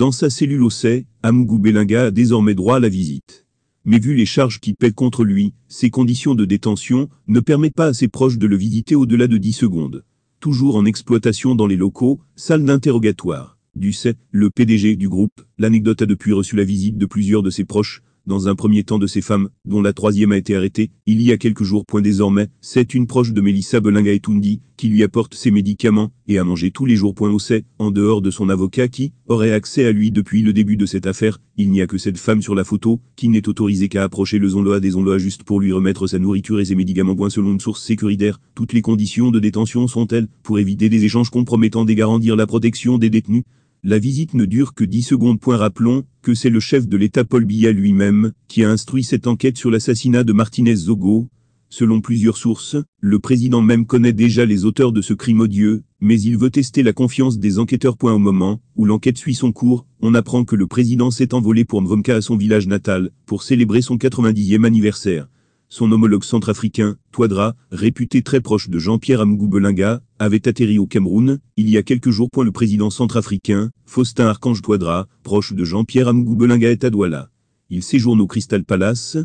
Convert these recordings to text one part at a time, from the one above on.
Dans sa cellule au CEI, Amougou Belinga a désormais droit à la visite. Mais vu les charges qui pèsent contre lui, ses conditions de détention ne permettent pas à ses proches de le visiter au-delà de 10 secondes. Toujours en exploitation dans les locaux, salle d'interrogatoire du CEI, le PDG du groupe, l'anecdote a depuis reçu la visite de plusieurs de ses proches, dans un premier temps de ses femmes, dont la troisième a été arrêtée, il y a quelques jours. Désormais, c'est une proche de Mélissa Belinga Etoundi, qui lui apporte ses médicaments, et à manger tous les jours. Au CEI, en dehors de son avocat qui aurait accès à lui depuis le début de cette affaire, il n'y a que cette femme sur la photo, qui n'est autorisée qu'à approcher le Zonloa des Zonloa juste pour lui remettre sa nourriture et ses médicaments. Selon une source sécuritaire, toutes les conditions de détention sont telles, pour éviter des échanges compromettants et garantir la protection des détenus. La visite ne dure que 10 secondes. Rappelons que c'est le chef de l'État Paul Biya lui-même qui a instruit cette enquête sur l'assassinat de Martinez Zogo. Selon plusieurs sources, le président même connaît déjà les auteurs de ce crime odieux, mais il veut tester la confiance des enquêteurs. Au moment où l'enquête suit son cours, on apprend que le président s'est envolé pour Mvomka à son village natal, pour célébrer son 90e anniversaire. Son homologue centrafricain, Touadéra, réputé très proche de Jean-Pierre Amougou Belinga, avait atterri au Cameroun, il y a quelques jours. Le président centrafricain, Faustin Archange Touadéra, proche de Jean-Pierre Amougou Belinga, est à Douala. Il séjourne au Crystal Palace.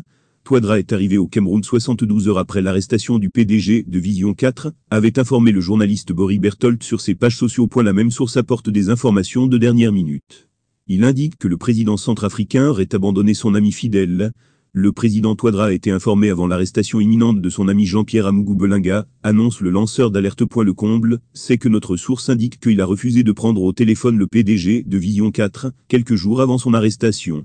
Touadéra est arrivé au Cameroun 72 heures après l'arrestation du PDG de Vision 4, avait informé le journaliste Boris Berthold sur ses pages sociaux. La même source apporte des informations de dernière minute. Il indique que le président centrafricain aurait abandonné son ami fidèle. Le président Touadéra a été informé avant l'arrestation imminente de son ami Jean-Pierre Amougou Belinga, annonce le lanceur d'alerte. Le comble, c'est que notre source indique qu'il a refusé de prendre au téléphone le PDG de Vision 4, quelques jours avant son arrestation.